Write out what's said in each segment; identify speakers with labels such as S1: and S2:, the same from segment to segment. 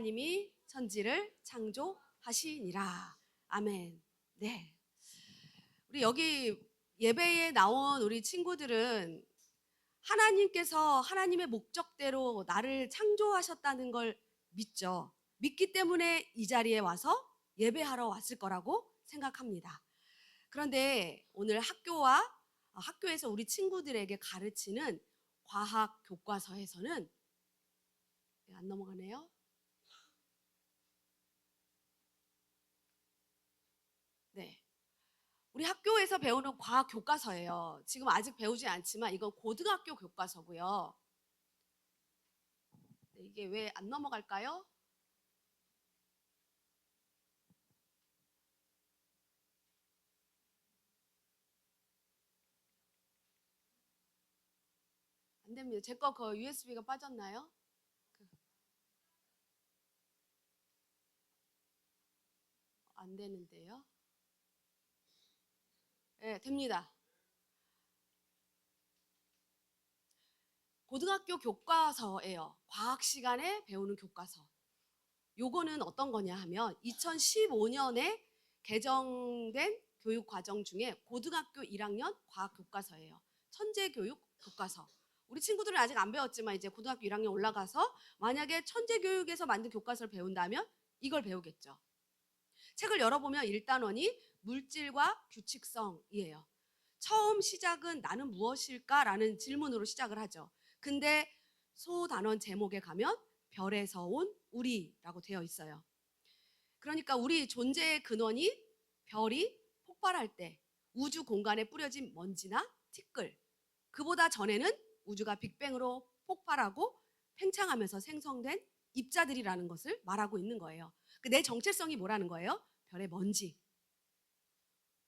S1: 하나님이 천지를 창조하시니라. 아멘. 네. 우리 여기 예배에 나온 우리 친구들은 하나님께서 하나님의 목적대로 나를 창조하셨다는 걸 믿죠. 믿기 때문에 이 자리에 와서 예배하러 왔을 거라고 생각합니다. 그런데 오늘 학교에서 우리 친구들에게 가르치는 과학 교과서에서는 안 넘어가네요. 네. 우리 학교에서 배우는 과학 교과서예요. 지금 아직 배우지 않지만 이건 고등학교 교과서고요. 네, 이게 왜 안 넘어갈까요? 안 됩니다. 제 거 그 USB가 빠졌나요? 안 되는데요. 네, 됩니다. 고등학교 교과서예요. 과학 시간에 배우는 교과서. 요거는 어떤 거냐 하면 2015년에 개정된 교육 과정 중에 고등학교 1학년 과학 교과서예요. 천재 교육 교과서. 우리 친구들은 아직 안 배웠지만 이제 고등학교 1학년 올라가서 만약에 천재 교육에서 만든 교과서를 배운다면 이걸 배우겠죠. 책을 열어보면 1단원이 물질과 규칙성이에요. 처음 시작은 나는 무엇일까라는 질문으로 시작을 하죠. 근데 소단원 제목에 가면 별에서 온 우리라고 되어 있어요. 그러니까 우리 존재의 근원이 별이 폭발할 때 우주 공간에 뿌려진 먼지나 티끌, 그보다 전에는 우주가 빅뱅으로 폭발하고 팽창하면서 생성된 입자들이라는 것을 말하고 있는 거예요. 내 정체성이 뭐라는 거예요? 별의 먼지,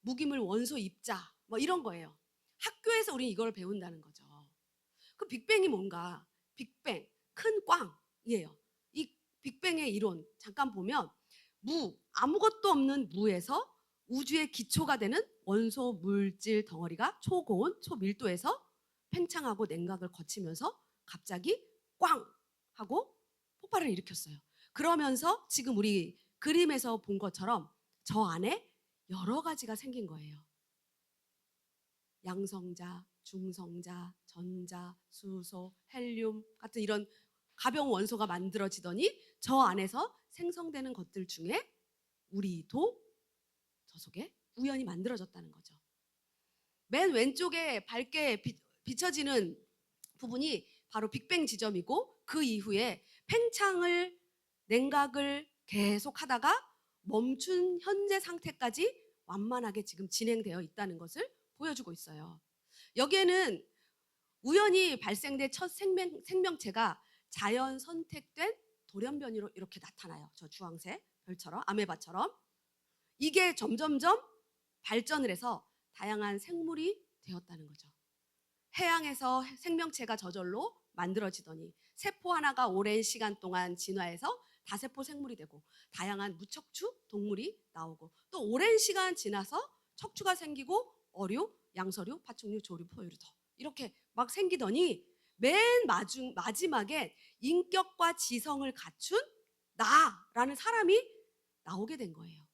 S1: 무기물 원소 입자, 뭐 이런 거예요. 학교에서 우리는 이걸 배운다는 거죠. 그 빅뱅이 뭔가? 빅뱅, 큰 꽝이에요. 이 빅뱅의 이론 잠깐 보면 아무것도 없는 무에서 우주의 기초가 되는 원소 물질 덩어리가 초고온, 초밀도에서 팽창하고 냉각을 거치면서 갑자기 꽝 하고 폭발을 일으켰어요. 그러면서 지금 우리 그림에서 본 것처럼 저 안에 여러 가지가 생긴 거예요. 양성자, 중성자, 전자, 수소, 헬륨 같은 이런 가벼운 원소가 만들어지더니 저 안에서 생성되는 것들 중에 우리도 저 속에 우연히 만들어졌다는 거죠. 맨 왼쪽에 밝게 비춰지는 부분이 바로 빅뱅 지점이고 그 이후에 팽창을 냉각을 계속 하다가 멈춘 현재 상태까지 완만하게 지금 진행되어 있다는 것을 보여주고 있어요. 여기에는 우연히 발생된 첫 생명체가 자연 선택된 돌연변이로 이렇게 나타나요. 저 주황색 별처럼, 아메바처럼. 이게 점점점 발전을 해서 다양한 생물이 되었다는 거죠. 해양에서 생명체가 저절로 만들어지더니 세포 하나가 오랜 시간 동안 진화해서 다세포 생물이 되고 다양한 무척추 동물이 나오고 또 오랜 시간 지나서 척추가 생기고 어류, 양서류, 파충류, 조류, 포유류 더 이렇게 막 생기더니 맨 마지막에 인격과 지성을 갖춘 나라는 사람이 나오게 된 거예요.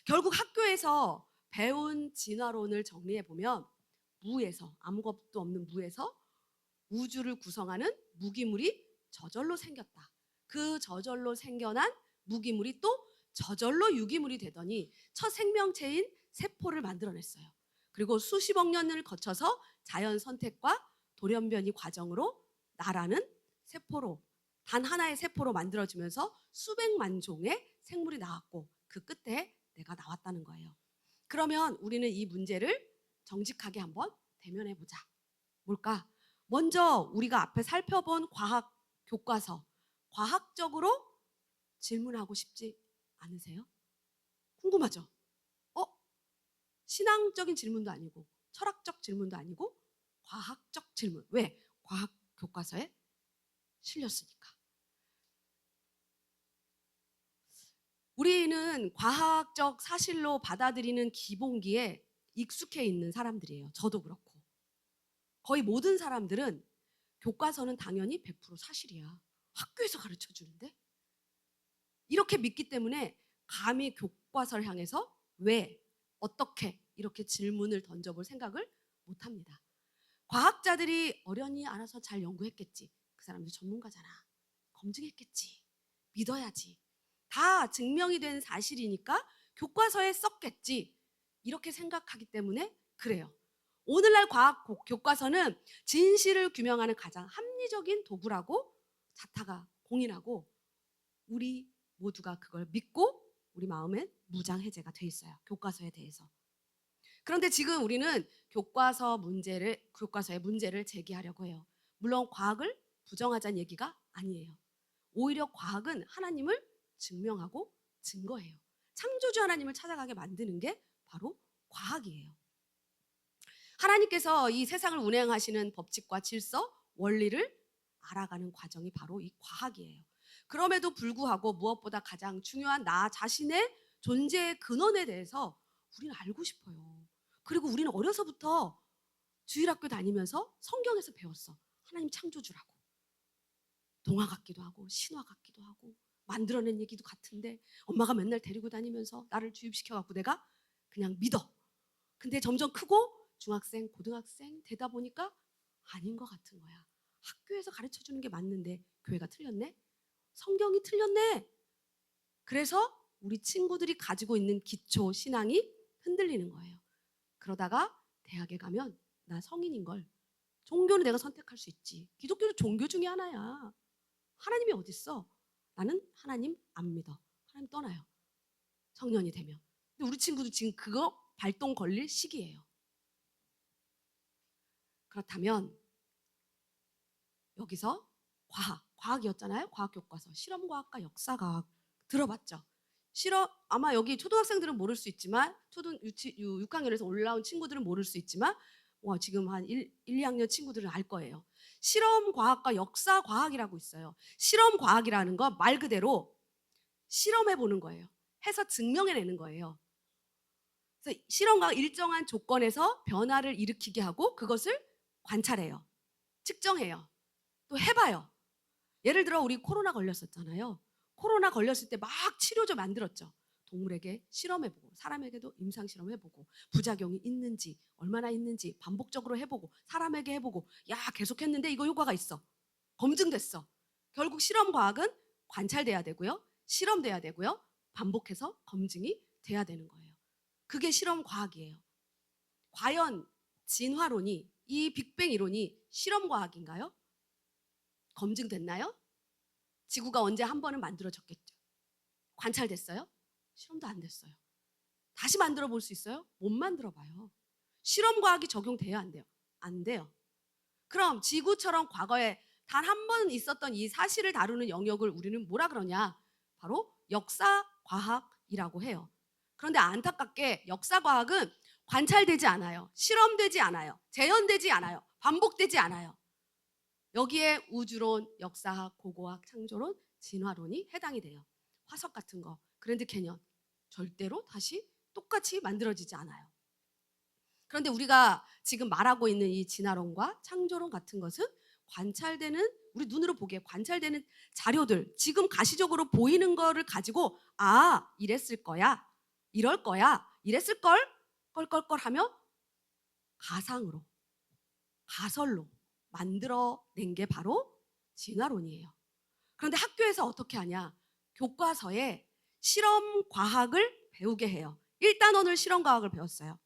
S1: 결국 학교에서 배운 진화론을 정리해 보면 무에서 아무것도 없는 무에서 우주를 구성하는 무기물이 저절로 생겼다. 그 저절로 생겨난 무기물이 또 저절로 유기물이 되더니 첫 생명체인 세포를 만들어냈어요. 그리고 수십억 년을 거쳐서 자연 선택과 돌연변이 과정으로 나라는 세포로 단 하나의 세포로 만들어지면서 수백만 종의 생물이 나왔고 그 끝에 내가 나왔다는 거예요. 그러면 우리는 이 문제를 정직하게 한번 대면해 보자. 뭘까? 먼저 우리가 앞에 살펴본 과학 교과서, 과학적으로 질문하고 싶지 않으세요? 궁금하죠? 신앙적인 질문도 아니고 철학적 질문도 아니고 과학적 질문. 왜? 과학 교과서에 실렸으니까. 우리는 과학적 사실로 받아들이는 기본기에 익숙해 있는 사람들이에요. 저도 그렇고. 거의 모든 사람들은 교과서는 당연히 100% 사실이야. 학교에서 가르쳐 주는데? 이렇게 믿기 때문에 감히 교과서를 향해서 왜, 어떻게 이렇게 질문을 던져볼 생각을 못합니다. 과학자들이 어련히 알아서 잘 연구했겠지. 그 사람들 전문가잖아. 검증했겠지. 믿어야지. 다 증명이 된 사실이니까 교과서에 썼겠지. 이렇게 생각하기 때문에 그래요. 오늘날 과학 교과서는 진실을 규명하는 가장 합리적인 도구라고 자타가 공인하고 우리 모두가 그걸 믿고 우리 마음엔 무장해제가 돼 있어요. 교과서에 대해서. 그런데 지금 우리는 교과서의 문제를 제기하려고 해요. 물론 과학을 부정하자는 얘기가 아니에요. 오히려 과학은 하나님을 증명하고 증거해요. 창조주 하나님을 찾아가게 만드는 게 바로 과학이에요. 하나님께서 이 세상을 운행하시는 법칙과 질서, 원리를 알아가는 과정이 바로 이 과학이에요. 그럼에도 불구하고 무엇보다 가장 중요한 나 자신의 존재의 근원에 대해서 우리는 알고 싶어요. 그리고 우리는 어려서부터 주일학교 다니면서 성경에서 배웠어. 하나님 창조주라고. 동화 같기도 하고 신화 같기도 하고 만들어낸 얘기도 같은데 엄마가 맨날 데리고 다니면서 나를 주입시켜갖고 내가 그냥 믿어. 근데 점점 크고 중학생, 고등학생 되다 보니까 아닌 것 같은 거야. 학교에서 가르쳐주는 게 맞는데 교회가 틀렸네? 성경이 틀렸네? 그래서 우리 친구들이 가지고 있는 기초 신앙이 흔들리는 거예요. 그러다가 대학에 가면 나 성인인 걸. 종교는 내가 선택할 수 있지. 기독교도 종교 중에 하나야. 하나님이 어딨어? 나는 하나님 안 믿어. 하나님 떠나요. 성년이 되면. 근데 우리 친구도 지금 그거 발동 걸릴 시기예요. 그렇다면 여기서 과학이었잖아요. 과학교과서, 실험과학과 역사과학 들어봤죠? 아마 여기 초등학생들은 모를 수 있지만 6학년에서 올라온 친구들은 모를 수 있지만 지금 한 1, 2학년 친구들은 알 거예요. 실험과학과 역사과학이라고 있어요. 실험과학이라는 건 말 그대로 실험해보는 거예요. 해서 증명해내는 거예요. 그래서 실험과학 일정한 조건에서 변화를 일으키게 하고 그것을 관찰해요. 측정해요. 또 해봐요. 예를 들어 우리 코로나 걸렸었잖아요. 코로나 걸렸을 때 막 치료제 만들었죠. 동물에게 실험해보고 사람에게도 임상실험 해보고 부작용이 있는지 얼마나 있는지 반복적으로 해보고 사람에게 해보고 계속했는데 이거 효과가 있어. 검증됐어. 결국 실험과학은 관찰돼야 되고요. 실험돼야 되고요. 반복해서 검증이 돼야 되는 거예요. 그게 실험과학이에요. 과연 진화론이 이 빅뱅 이론이 실험과학인가요? 검증됐나요? 지구가 언제 한 번은 만들어졌겠죠. 관찰됐어요? 실험도 안 됐어요. 다시 만들어 볼 수 있어요? 못 만들어 봐요. 실험과학이 적용돼야 안 돼요? 안 돼요. 그럼 지구처럼 과거에 단 한 번 있었던 이 사실을 다루는 영역을 우리는 뭐라 그러냐? 바로 역사과학이라고 해요. 그런데 안타깝게 역사과학은 관찰되지 않아요. 실험되지 않아요. 재현되지 않아요. 반복되지 않아요. 여기에 우주론, 역사학, 고고학, 창조론, 진화론이 해당이 돼요. 화석 같은 거, 그랜드 캐년 절대로 다시 똑같이 만들어지지 않아요. 그런데 우리가 지금 말하고 있는 이 진화론과 창조론 같은 것은 관찰되는, 우리 눈으로 보기에 관찰되는 자료들, 지금 가시적으로 보이는 거를 가지고 이랬을 거야, 이럴 거야, 이랬을 걸, 껄껄껄 하며 가상으로, 가설로 만들어낸 게 바로 진화론이에요. 그런데 학교에서 어떻게 하냐? 교과서에 실험과학을 배우게 해요. 1단원을 실험과학을 배웠어요.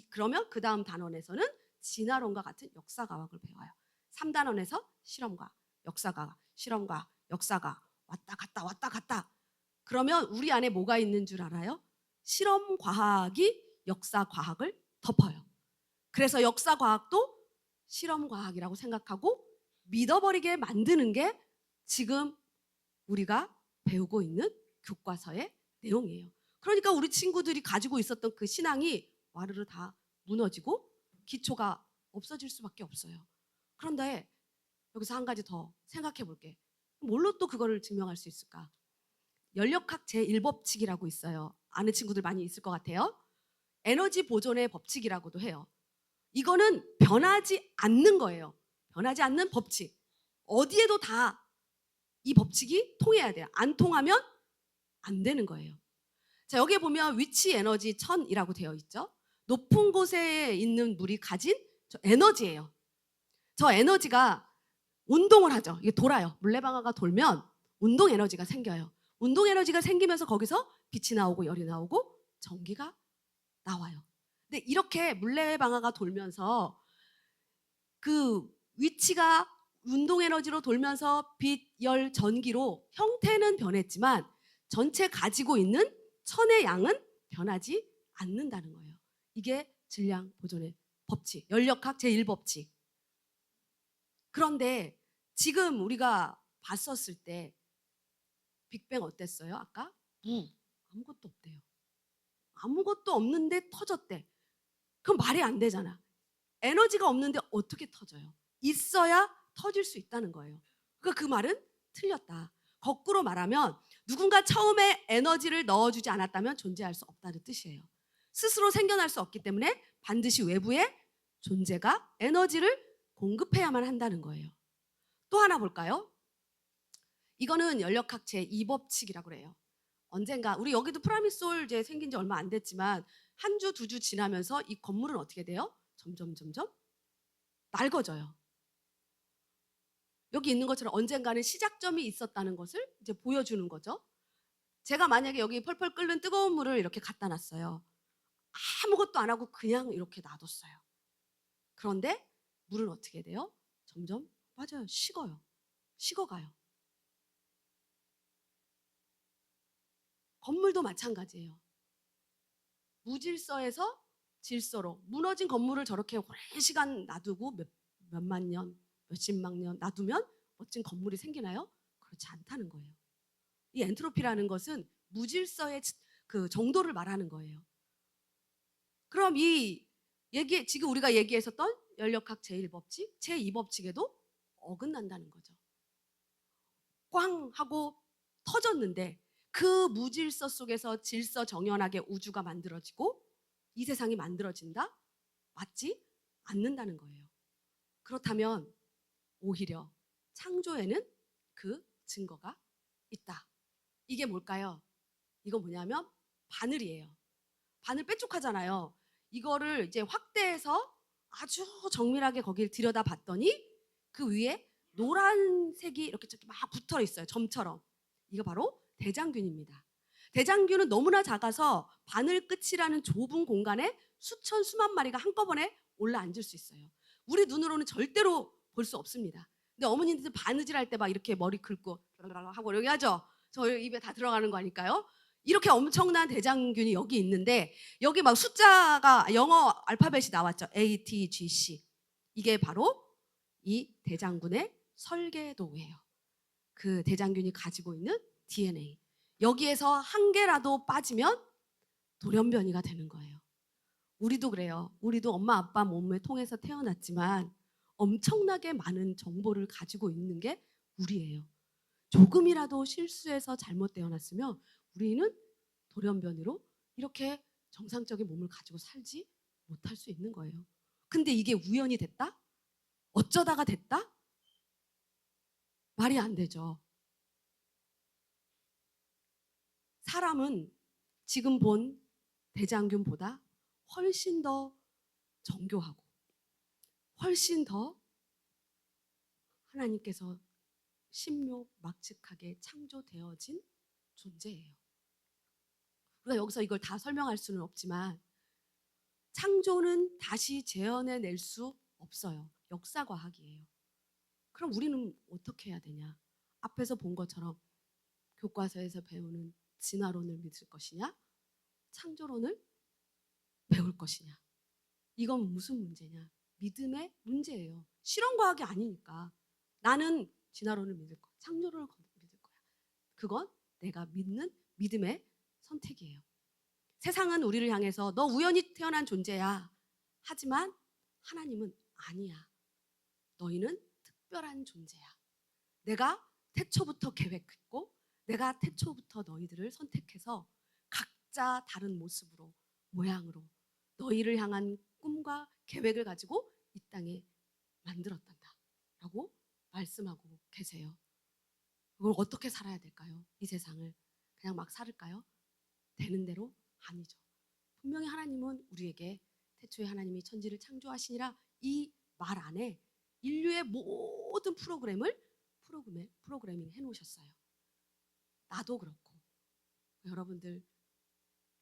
S1: 그러면 그 다음 단원에서는 진화론과 같은 역사과학을 배워요. 3단원에서 실험과학, 역사과학, 실험과학, 역사과학 왔다 갔다 왔다 갔다. 그러면 우리 안에 뭐가 있는 줄 알아요? 실험과학이 역사과학을 덮어요. 그래서 역사과학도 실험과학이라고 생각하고 믿어버리게 만드는 게 지금 우리가 배우고 있는 교과서의 내용이에요. 그러니까 우리 친구들이 가지고 있었던 그 신앙이 와르르 다 무너지고 기초가 없어질 수밖에 없어요. 그런데 여기서 한 가지 더 생각해 볼게. 뭘로 또 그거를 증명할 수 있을까? 연력학 제1법칙이라고 있어요. 아는 친구들 많이 있을 것 같아요. 에너지 보존의 법칙이라고도 해요. 이거는 변하지 않는 거예요. 변하지 않는 법칙. 어디에도 다 이 법칙이 통해야 돼요. 안 통하면 안 되는 거예요. 자, 여기에 보면 위치 에너지 1000이라고 되어 있죠. 높은 곳에 있는 물이 가진 저 에너지예요. 저 에너지가 운동을 하죠. 이게 돌아요. 물레방아가 돌면 운동 에너지가 생겨요. 운동 에너지가 생기면서 거기서 빛이 나오고 열이 나오고 전기가 나와요. 근데 이렇게 물레방아가 돌면서 그 위치가 운동 에너지로 돌면서 빛, 열, 전기로 형태는 변했지만 전체 가지고 있는 천의 양은 변하지 않는다는 거예요. 이게 질량 보존의 법칙, 연력학 제1법칙. 그런데 지금 우리가 봤었을 때 빅뱅 어땠어요? 아까? 아무것도 없대요. 아무것도 없는데 터졌대. 그럼 말이 안 되잖아. 에너지가 없는데 어떻게 터져요? 있어야 터질 수 있다는 거예요. 그러니까 그 말은 틀렸다. 거꾸로 말하면 누군가 처음에 에너지를 넣어주지 않았다면 존재할 수 없다는 뜻이에요. 스스로 생겨날 수 없기 때문에 반드시 외부의 존재가 에너지를 공급해야만 한다는 거예요. 또 하나 볼까요? 이거는 연력학 제2법칙이라고 그래요. 언젠가 우리 여기도 프라미솔 이제 생긴 지 얼마 안 됐지만 한 주, 두 주 지나면서 이 건물은 어떻게 돼요? 점점 낡아져요. 여기 있는 것처럼 언젠가는 시작점이 있었다는 것을 이제 보여주는 거죠. 제가 만약에 여기 펄펄 끓는 뜨거운 물을 이렇게 갖다 놨어요. 아무것도 안 하고 그냥 이렇게 놔뒀어요. 그런데 물은 어떻게 돼요? 점점 빠져요. 식어요. 식어가요. 건물도 마찬가지예요. 무질서에서 질서로 무너진 건물을 저렇게 오랜 시간 놔두고 몇만 년, 몇십만 년 놔두면 멋진 건물이 생기나요? 그렇지 않다는 거예요. 이 엔트로피라는 것은 무질서의 그 정도를 말하는 거예요. 그럼 이 지금 우리가 얘기했었던 연력학 제1법칙, 제2법칙에도 어긋난다는 거죠. 꽝 하고 터졌는데 그 무질서 속에서 질서 정연하게 우주가 만들어지고 이 세상이 만들어진다? 맞지 않는다는 거예요. 그렇다면 오히려 창조에는 그 증거가 있다. 이게 뭘까요? 이건 뭐냐면 바늘이에요. 바늘 뾰족하잖아요. 이거를 이제 확대해서 아주 정밀하게 거기를 들여다 봤더니 그 위에 노란색이 이렇게 막 붙어 있어요. 점처럼. 이거 바로 대장균입니다. 대장균은 너무나 작아서 바늘 끝이라는 좁은 공간에 수천 수만 마리가 한꺼번에 올라 앉을 수 있어요. 우리 눈으로는 절대로 볼 수 없습니다. 근데 어머님들 바느질 할 때 막 이렇게 머리 긁고 하고 이렇게 하죠. 저 입에 다 들어가는 거 아닐까요? 이렇게 엄청난 대장균이 여기 있는데 여기 막 숫자가 영어 알파벳이 나왔죠. A, T, G, C. 이게 바로 이 대장균의 설계도예요. 그 대장균이 가지고 있는 DNA. 여기에서 한 개라도 빠지면 돌연변이가 되는 거예요. 우리도 그래요. 우리도 엄마 아빠 몸을 통해서 태어났지만 엄청나게 많은 정보를 가지고 있는 게 우리예요. 조금이라도 실수해서 잘못 태어났으면 우리는 돌연변이로 이렇게 정상적인 몸을 가지고 살지 못할 수 있는 거예요. 근데 이게 우연이 됐다? 어쩌다가 됐다? 말이 안 되죠. 사람은 지금 본 대장균보다 훨씬 더 정교하고 훨씬 더 하나님께서 신묘막측하게 창조되어진 존재예요. 우리가 여기서 이걸 다 설명할 수는 없지만 창조는 다시 재현해낼 수 없어요. 역사과학이에요. 그럼 우리는 어떻게 해야 되냐? 앞에서 본 것처럼 교과서에서 배우는 진화론을 믿을 것이냐? 창조론을 배울 것이냐? 이건 무슨 문제냐? 믿음의 문제예요. 실험과학이 아니니까. 나는 진화론을 믿을 거야. 창조론을 믿을 거야. 그건 내가 믿는 믿음의 선택이에요. 세상은 우리를 향해서 너 우연히 태어난 존재야. 하지만 하나님은 아니야. 너희는 특별한 존재야. 내가 태초부터 계획했고 내가 태초부터 너희들을 선택해서 각자 다른 모습으로 모양으로 너희를 향한 꿈과 계획을 가지고 이 땅에 만들었단다 라고 말씀하고 계세요. 그걸 어떻게 살아야 될까요? 이 세상을 그냥 막 살을까요? 되는 대로? 아니죠. 분명히 하나님은 우리에게 태초에 하나님이 천지를 창조하시니라 이 말 안에 인류의 모든 프로그래밍 해놓으셨어요. 나도 그렇고 여러분들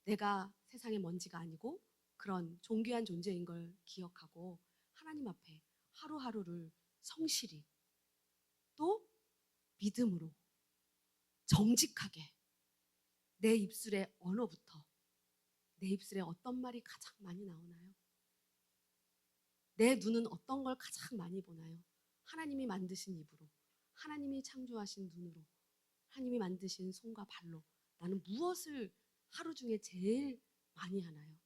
S1: 내가 세상의 먼지가 아니고 그런 존귀한 존재인 걸 기억하고 하나님 앞에 하루하루를 성실히 또 믿음으로 정직하게 내 입술의 언어부터 내 입술에 어떤 말이 가장 많이 나오나요? 내 눈은 어떤 걸 가장 많이 보나요? 하나님이 만드신 입으로, 하나님이 창조하신 눈으로, 하나님이 만드신 손과 발로 나는 무엇을 하루 중에 제일 많이 하나요?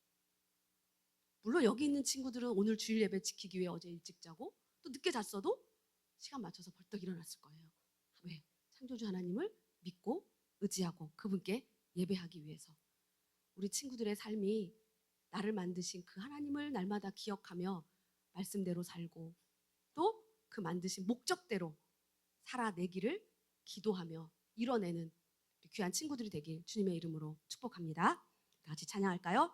S1: 물론 여기 있는 친구들은 오늘 주일 예배 지키기 위해 어제 일찍 자고 또 늦게 잤어도 시간 맞춰서 벌떡 일어났을 거예요. 왜? 창조주 하나님을 믿고 의지하고 그분께 예배하기 위해서. 우리 친구들의 삶이 나를 만드신 그 하나님을 날마다 기억하며 말씀대로 살고 또 그 만드신 목적대로 살아내기를 기도하며 이뤄내는 귀한 친구들이 되길 주님의 이름으로 축복합니다. 다 같이 찬양할까요?